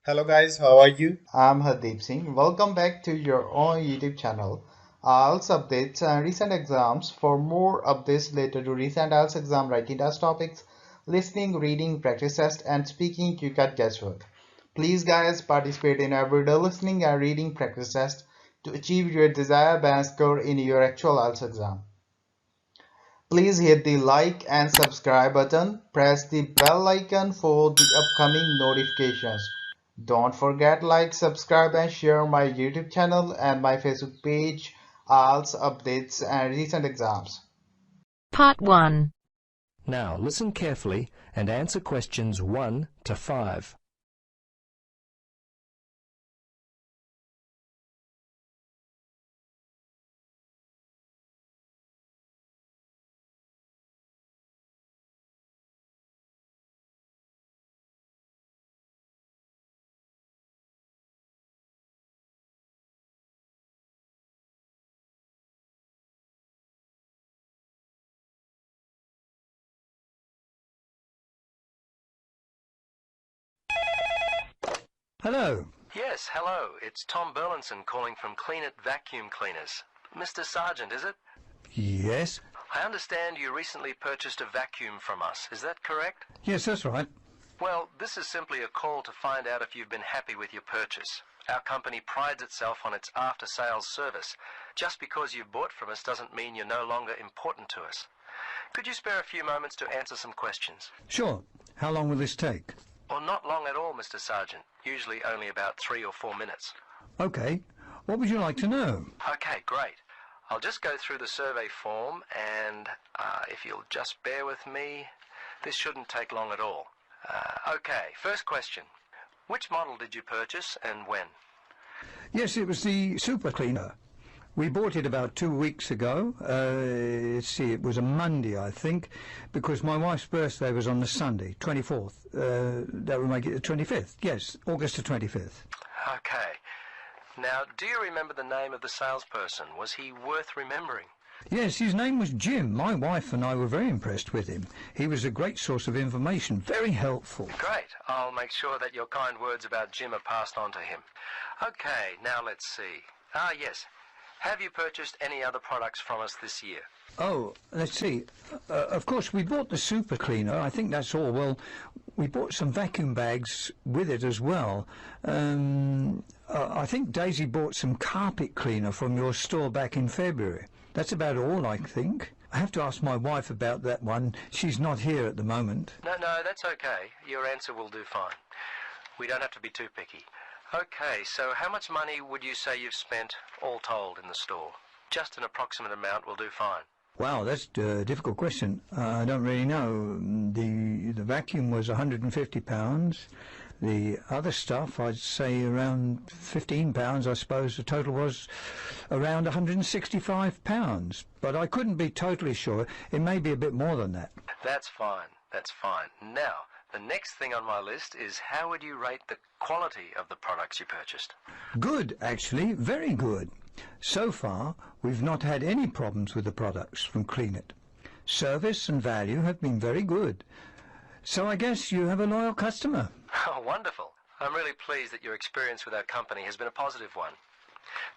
Hello guys, how are you? I'm Hardeep Singh. Welcome back to your own YouTube channel. IELTS updates and recent exams. For more updates related to recent IELTS exam writing test topics, listening, reading, practice test, and speaking, you got guesswork. Please, guys, participate in everyday listening and reading practice test to achieve your desired band score in your actual IELTS exam. Please hit the like and subscribe button. Press the bell icon for the upcoming notifications. Don't forget like, subscribe and share my YouTube channel and my Facebook page, IELTS updates and recent exams. Part 1. Now listen carefully and answer questions 1 to 5. Hello. Yes, hello. It's Tom Burlinson calling from Clean It Vacuum Cleaners. Mr. Sargent, is it? Yes. I understand you recently purchased a vacuum from us. Is that correct? Yes, that's right. Well, this is simply a call to find out if you've been happy with your purchase. Our company prides itself on its after-sales service. Just because you've bought from us doesn't mean you're no longer important to us. Could you spare a few moments to answer some questions? Sure. How long will this take? Well, not long at all, Mr. Sargent. Usually only about 3 or 4 minutes. Okay. What would you like to know? Okay, great. I'll just go through the survey form and if you'll just bear with me, this shouldn't take long at all. Okay, first question. Which model did you purchase and when? Yes, it was the super cleaner. We bought it about 2 weeks ago. Let's see, it was a Monday, I think, because my wife's birthday was on the Sunday, 24th. That would make it the 25th. Yes, August the 25th. Okay. Now, do you remember the name of the salesperson? Was he worth remembering? Yes, his name was Jim. My wife and I were very impressed with him. He was a great source of information, very helpful. Great. I'll make sure that your kind words about Jim are passed on to him. Okay, now let's see. Yes. Have you purchased any other products from us this year? Oh, let's see. Of course, we bought the super cleaner. I think that's all. Well, we bought some vacuum bags with it as well. I think Daisy bought some carpet cleaner from your store back in February. That's about all, I think. I have to ask my wife about that one. She's not here at the moment. No, that's okay. Your answer will do fine. We don't have to be too picky. Okay, so how much money would you say you've spent, all told, in the store? Just an approximate amount will do fine. Wow, that's a difficult question. I don't really know. The vacuum was £150. The other stuff, I'd say around £15, I suppose. The total was around £165. But I couldn't be totally sure. It may be a bit more than that. That's fine. That's fine. Now, the next thing on my list is how would you rate the quality of the products you purchased? Good, actually. Very good. So far, we've not had any problems with the products from Clean It. Service and value have been very good. So I guess you have a loyal customer. Oh, wonderful. I'm really pleased that your experience with our company has been a positive one.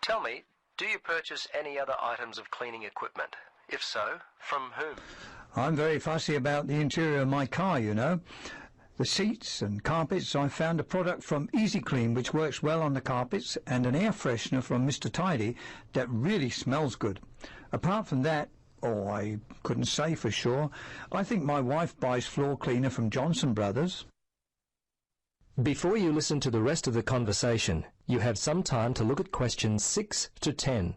Tell me, do you purchase any other items of cleaning equipment? If so, from whom? I'm very fussy about the interior of my car, you know. The seats and carpets, I found a product from Easy Clean which works well on the carpets, and an air freshener from Mr. Tidy that really smells good. Apart from that, I couldn't say for sure. I think my wife buys floor cleaner from Johnson Brothers. Before you listen to the rest of the conversation, you have some time to look at questions 6 to 10.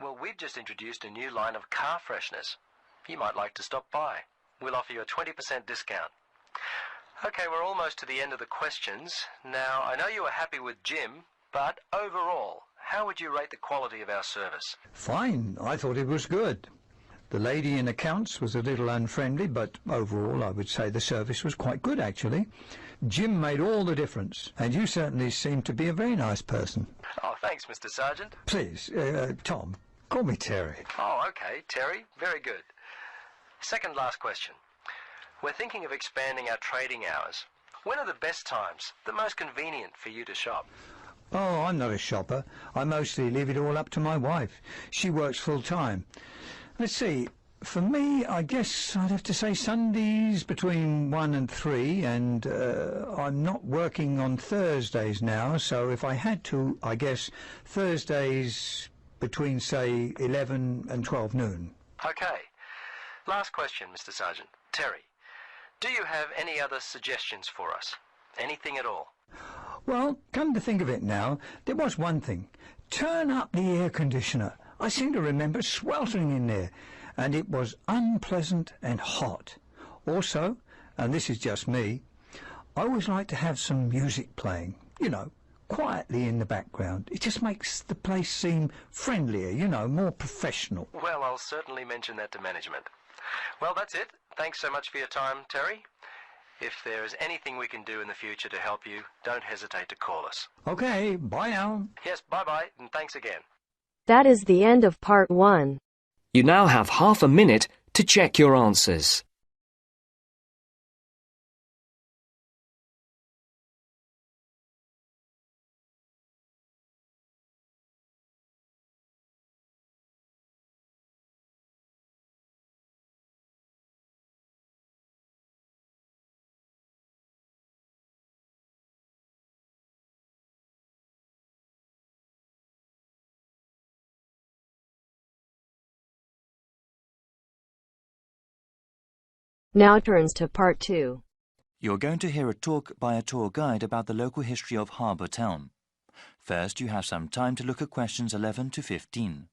Well, we've just introduced a new line of car fresheners. You might like to stop by. We'll offer you a 20% discount. Okay, we're almost to the end of the questions. Now, I know you were happy with Jim, but overall, how would you rate the quality of our service? Fine, I thought it was good. The lady in accounts was a little unfriendly, but overall I would say the service was quite good actually. Jim made all the difference, and you certainly seem to be a very nice person. Oh, thanks, Mr. Sergeant. Please, Tom, call me Terry. Oh, okay, Terry. Very good. Second last question. We're thinking of expanding our trading hours. When are the best times, the most convenient for you to shop? Oh, I'm not a shopper. I mostly leave it all up to my wife. She works full time. Let's see. For me, I guess I'd have to say Sundays between 1 and 3, and I'm not working on Thursdays now, so if I had to, I guess Thursdays between, say, 11 and 12 noon. Okay. Last question, Mr. Sergeant. Terry, do you have any other suggestions for us? Anything at all? Well, come to think of it now, there was one thing. Turn up the air conditioner. I seem to remember sweltering in there, and it was unpleasant and hot. Also, and this is just me, I always like to have some music playing, you know, quietly in the background. It just makes the place seem friendlier, you know, more professional. Well, I'll certainly mention that to management. Well, that's it. Thanks so much for your time, Terry. If there is anything we can do in the future to help you, don't hesitate to call us. Okay, bye now. Yes, bye-bye, and thanks again. That is the end of part 1. You now have half a minute to check your answers. Now turns to part 2. You're going to hear a talk by a tour guide about the local history of Harbour Town. First, you have some time to look at questions 11 to 15.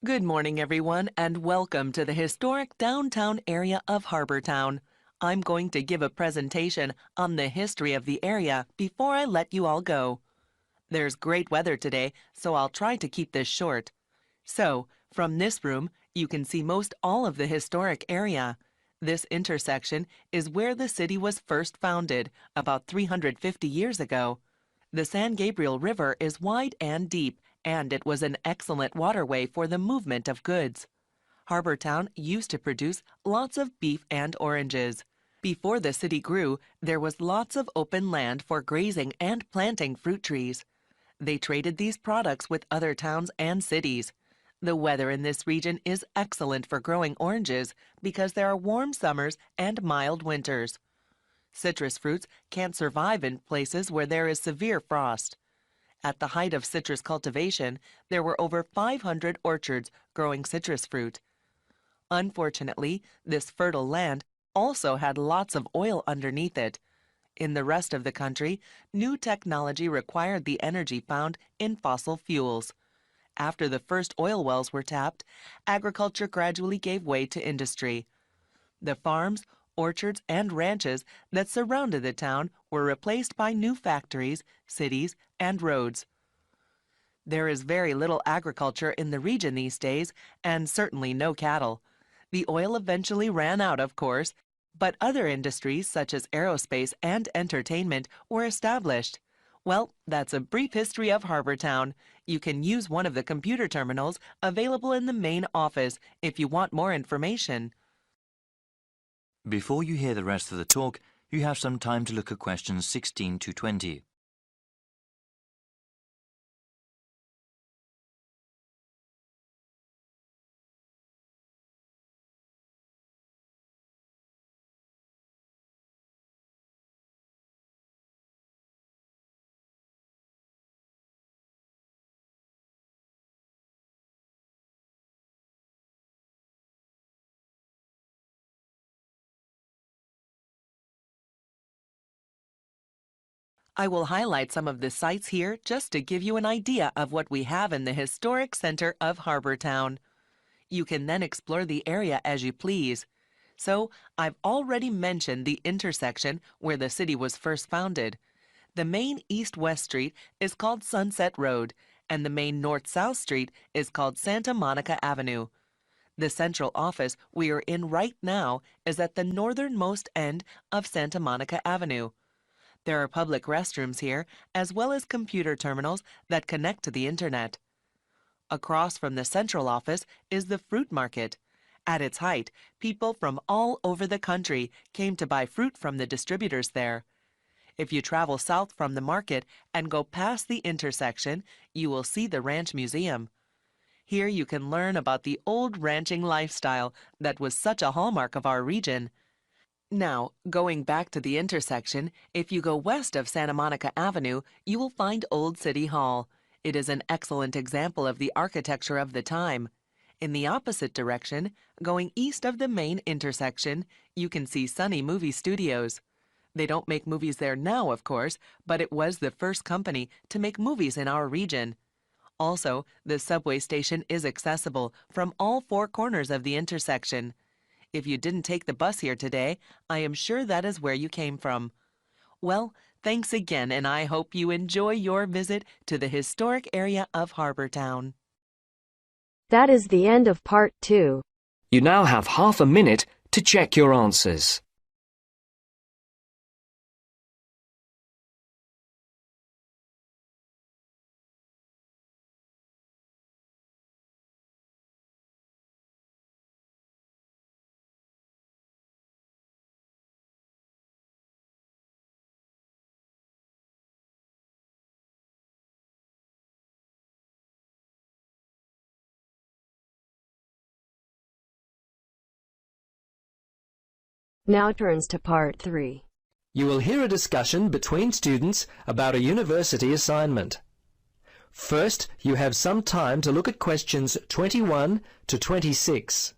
Good morning, everyone, and welcome to the historic downtown area of Harbour Town. I'm going to give a presentation on the history of the area before I let you all go. There's great weather today, so I'll try to keep this short. So, from this room, you can see most all of the historic area. This intersection is where the city was first founded, about 350 years ago. The San Gabriel River is wide and deep, and it was an excellent waterway for the movement of goods. Harbour Town used to produce lots of beef and oranges. Before the city grew, there was lots of open land for grazing and planting fruit trees. They traded these products with other towns and cities. The weather in this region is excellent for growing oranges because there are warm summers and mild winters. Citrus fruits can't survive in places where there is severe frost. At the height of citrus cultivation, there were over 500 orchards growing citrus fruit. Unfortunately, this fertile land also had lots of oil underneath it. In the rest of the country, new technology required the energy found in fossil fuels. After the first oil wells were tapped, agriculture gradually gave way to industry. The farms, orchards, and ranches that surrounded the town were replaced by new factories, cities, and roads. There is very little agriculture in the region these days, and certainly no cattle. The oil eventually ran out, of course, but other industries such as aerospace and entertainment were established. Well, that's a brief history of Harbour Town. You can use one of the computer terminals available in the main office if you want more information. Before you hear the rest of the talk, you have some time to look at questions 16 to 20. I will highlight some of the sites here just to give you an idea of what we have in the historic center of Harbor Town. You can then explore the area as you please. So, I've already mentioned the intersection where the city was first founded. The main east-west street is called Sunset Road, and the main north-south street is called Santa Monica Avenue. The central office we are in right now is at the northernmost end of Santa Monica Avenue. There are public restrooms here, as well as computer terminals that connect to the internet. Across from the central office is the fruit market. At its height, people from all over the country came to buy fruit from the distributors there. If you travel south from the market and go past the intersection, you will see the Ranch Museum. Here you can learn about the old ranching lifestyle that was such a hallmark of our region. Now, going back to the intersection, if you go west of Santa Monica Avenue, you will find Old City Hall. It is an excellent example of the architecture of the time. In the opposite direction, going east of the main intersection, you can see Sunny Movie Studios. They don't make movies there now, of course, but it was the first company to make movies in our region. Also, the subway station is accessible from all four corners of the intersection. If you didn't take the bus here today, I am sure that is where you came from. Well, thanks again, and I hope you enjoy your visit to the historic area of Harbor Town. That is the end of part 2. You now have half a minute to check your answers. Now turns to part 3. You will hear a discussion between students about a university assignment. First, you have some time to look at questions 21 to 26.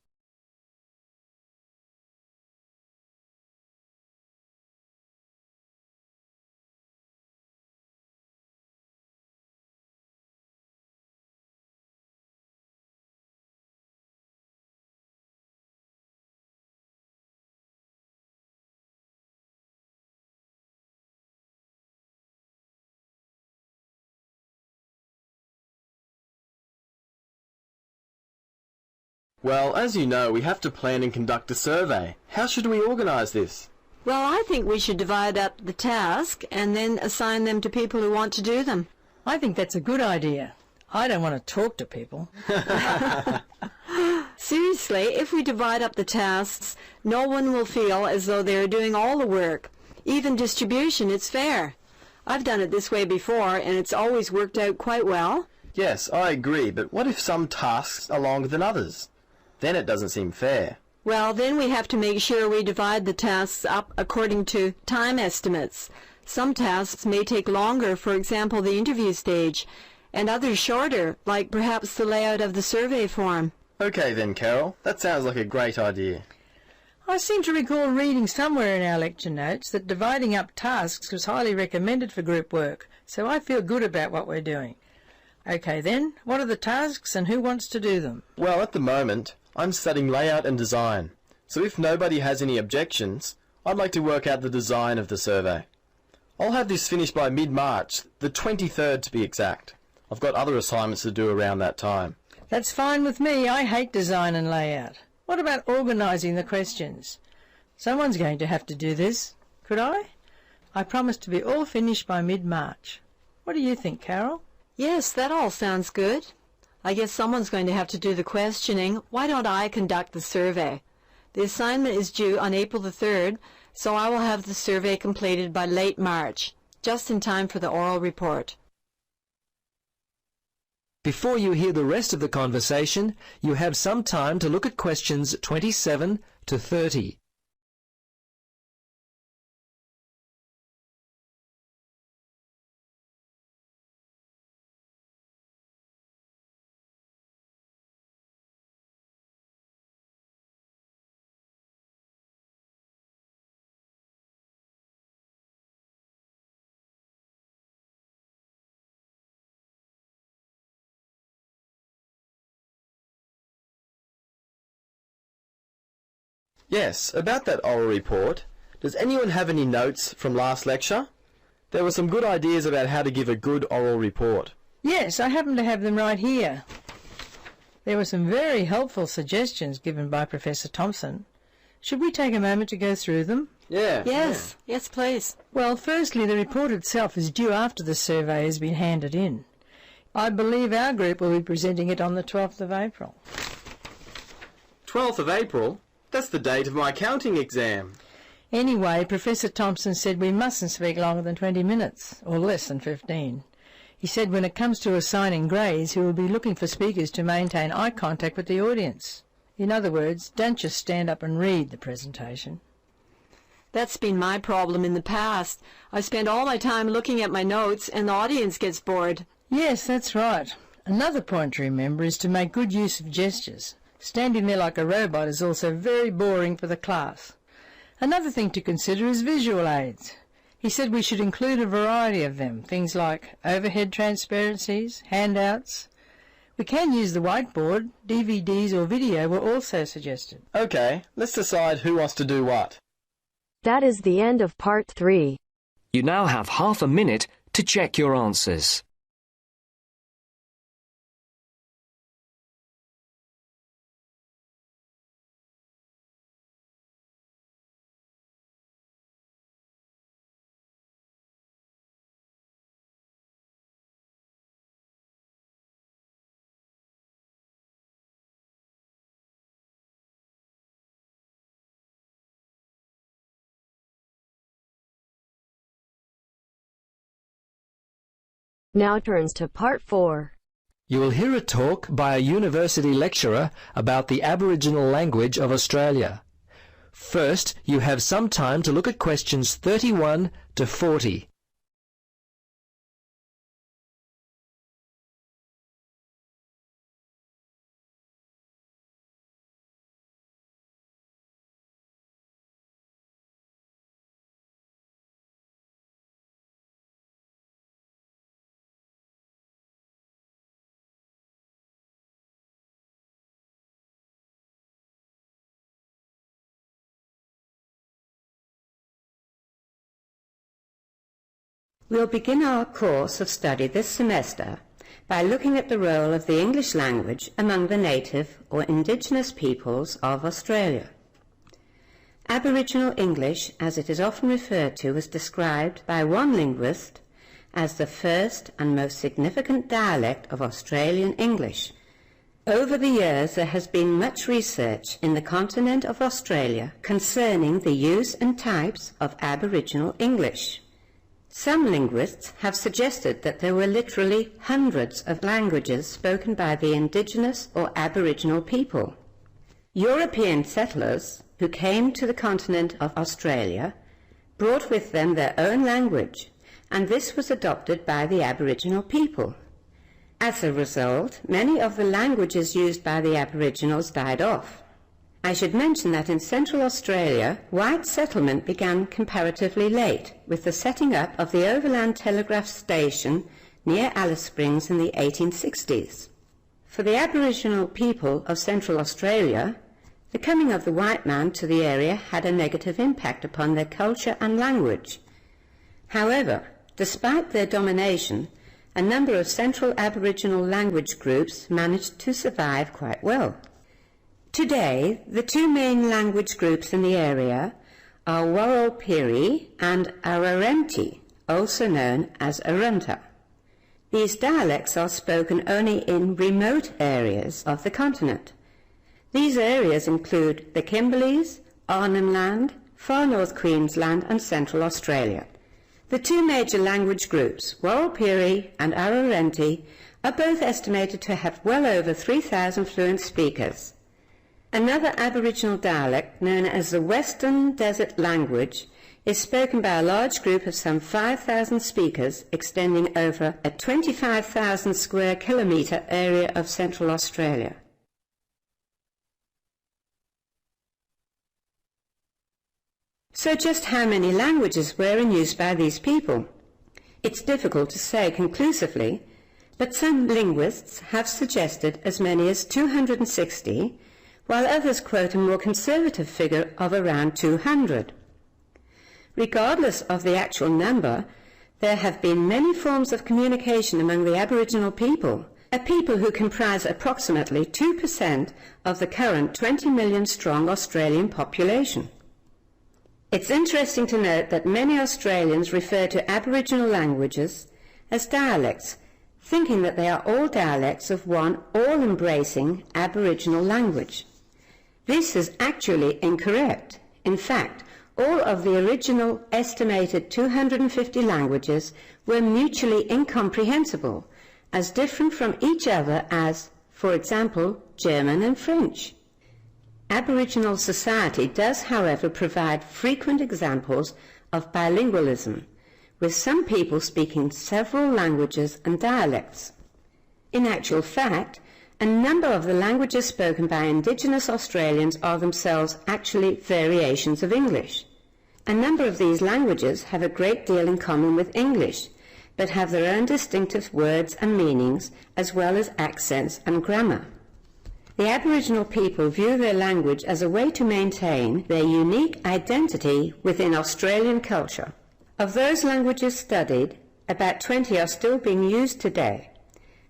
Well, as you know, we have to plan and conduct a survey. How should we organise this? Well, I think we should divide up the task and then assign them to people who want to do them. I think that's a good idea. I don't want to talk to people. Seriously, if we divide up the tasks, no one will feel as though they're doing all the work. Even distribution, it's fair. I've done it this way before, and it's always worked out quite well. Yes, I agree, but what if some tasks are longer than others? Then it doesn't seem fair. Well, then we have to make sure we divide the tasks up according to time estimates. Some tasks may take longer, for example, the interview stage, and others shorter, like perhaps the layout of the survey form. Okay then, Carol. That sounds like a great idea. I seem to recall reading somewhere in our lecture notes that dividing up tasks was highly recommended for group work, so I feel good about what we're doing. Okay then, what are the tasks and who wants to do them? Well, at the moment, I'm studying layout and design, so if nobody has any objections, I'd like to work out the design of the survey. I'll have this finished by mid-March, the 23rd to be exact. I've got other assignments to do around that time. That's fine with me. I hate design and layout. What about organising the questions? Someone's going to have to do this. Could I? I promise to be all finished by mid-March. What do you think, Carol? Yes, that all sounds good. I guess someone's going to have to do the questioning. Why don't I conduct the survey? The assignment is due on April the 3rd, so I will have the survey completed by late March, just in time for the oral report. Before you hear the rest of the conversation, you have some time to look at questions 27 to 30. Yes, about that oral report. Does anyone have any notes from last lecture? There were some good ideas about how to give a good oral report. Yes, I happen to have them right here. There were some very helpful suggestions given by Professor Thompson. Should we take a moment to go through them? Yeah. Yes, yes, please. Well, firstly, the report itself is due after the survey has been handed in. I believe our group will be presenting it on the 12th of April. 12th of April? That's the date of my accounting exam. Anyway, Professor Thompson said we mustn't speak longer than 20 minutes, or less than 15. He said when it comes to assigning grades, he will be looking for speakers to maintain eye contact with the audience. In other words, don't just stand up and read the presentation. That's been my problem in the past. I spend all my time looking at my notes and the audience gets bored. Yes, that's right. Another point to remember is to make good use of gestures. Standing there like a robot is also very boring for the class. Another thing to consider is visual aids. He said we should include a variety of them, things like overhead transparencies, handouts. We can use the whiteboard, DVDs or video were also suggested. Okay, let's decide who wants to do what. That is the end of part 3. You now have half a minute to check your answers. Now turns to part 4. You will hear a talk by a university lecturer about the Aboriginal language of Australia. First, you have some time to look at questions 31 to 40. We'll begin our course of study this semester by looking at the role of the English language among the native or indigenous peoples of Australia. Aboriginal English, as it is often referred to, was described by one linguist as the first and most significant dialect of Australian English. Over the years, there has been much research in the continent of Australia concerning the use and types of Aboriginal English. Some linguists have suggested that there were literally hundreds of languages spoken by the indigenous or Aboriginal people. European settlers who came to the continent of Australia brought with them their own language, and this was adopted by the Aboriginal people. As a result, many of the languages used by the Aboriginals died off. I should mention that in Central Australia, white settlement began comparatively late, with the setting up of the Overland Telegraph Station near Alice Springs in the 1860s. For the Aboriginal people of Central Australia, the coming of the white man to the area had a negative impact upon their culture and language. However, despite their domination, a number of Central Aboriginal language groups managed to survive quite well. Today, the two main language groups in the area are Warlpiri and Arrernte, also known as Arunta. These dialects are spoken only in remote areas of the continent. These areas include the Kimberleys, Arnhem Land, Far North Queensland and Central Australia. The two major language groups, Warlpiri and Arrernte, are both estimated to have well over 3,000 fluent speakers. Another Aboriginal dialect, known as the Western Desert Language, is spoken by a large group of some 5,000 speakers extending over a 25,000 square kilometre area of Central Australia. So just how many languages were in use by these people? It's difficult to say conclusively, but some linguists have suggested as many as 260, while others quote a more conservative figure of around 200. Regardless of the actual number, there have been many forms of communication among the Aboriginal people, a people who comprise approximately 2% of the current 20 million strong Australian population. It's interesting to note that many Australians refer to Aboriginal languages as dialects, thinking that they are all dialects of one all-embracing Aboriginal language. This is actually incorrect. In fact, all of the original estimated 250 languages were mutually incomprehensible, as different from each other as, for example, German and French. Aboriginal society does, however, provide frequent examples of bilingualism, with some people speaking several languages and dialects. In actual fact, a number of the languages spoken by Indigenous Australians are themselves actually variations of English. A number of these languages have a great deal in common with English, but have their own distinctive words and meanings, as well as accents and grammar. The Aboriginal people view their language as a way to maintain their unique identity within Australian culture. Of those languages studied, about 20 are still being used today.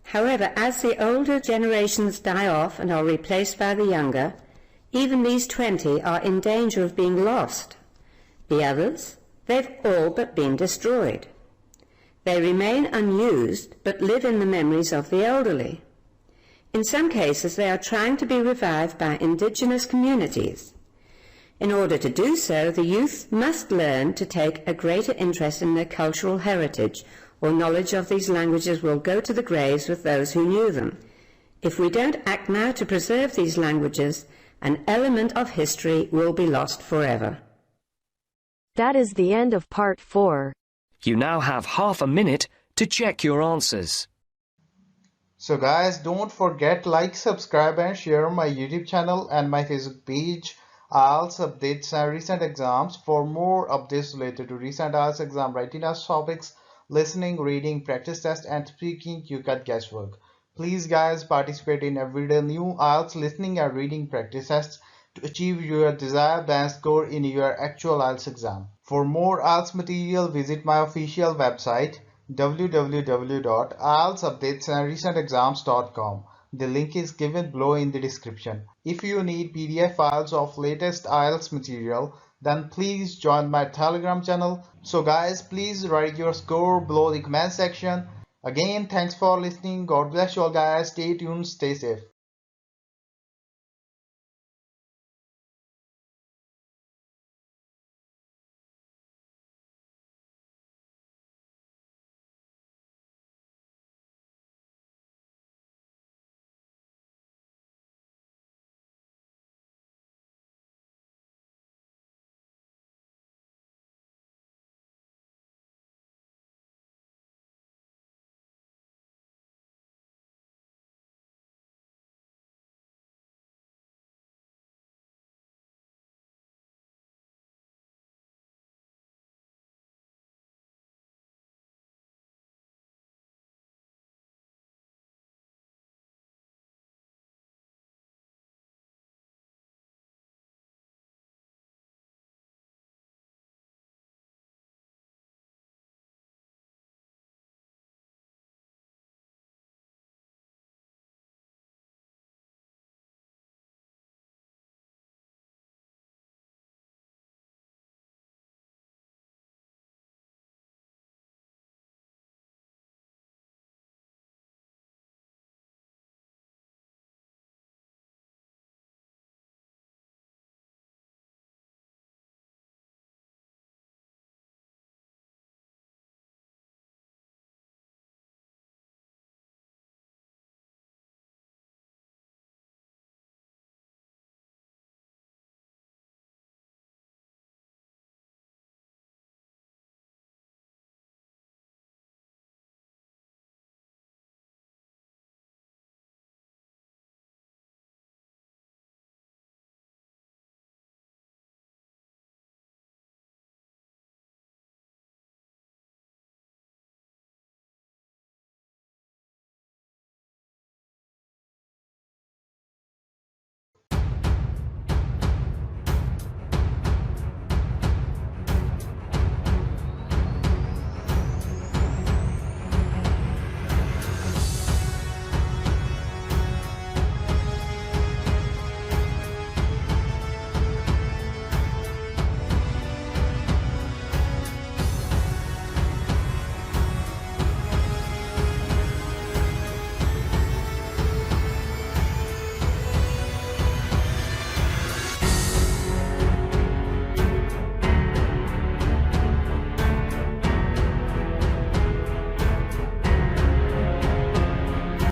However, as the older generations die off and are replaced by the younger, even these 20 are in danger of being lost. The others, they've all but been destroyed. They remain unused, but live in the memories of the elderly. In some cases, they are trying to be revived by Indigenous communities. In order to do so, the youth must learn to take a greater interest in their cultural heritage, or knowledge of these languages will go to the graves with those who knew them. If we don't act now to preserve these languages, an element of history will be lost forever. That is the end of part 4. You now have half a minute to check your answers. So guys, don't forget like, subscribe and share my YouTube channel and my Facebook page, IELTS updates and recent exams. For more updates related to recent IELTS exam writing test topics, listening, reading, practice test and speaking, you got guesswork. Please guys, participate in everyday new IELTS listening and reading practice tests to achieve your desired band score in your actual IELTS exam. For more IELTS material, visit my official website www.ieltsupdatesandrecentexams.com. The link is given below in the description. If you need PDF files of latest IELTS material, then please join my Telegram channel. So guys, please write your score below the comment section. Again, thanks for listening. God bless you all guys. Stay tuned, stay safe.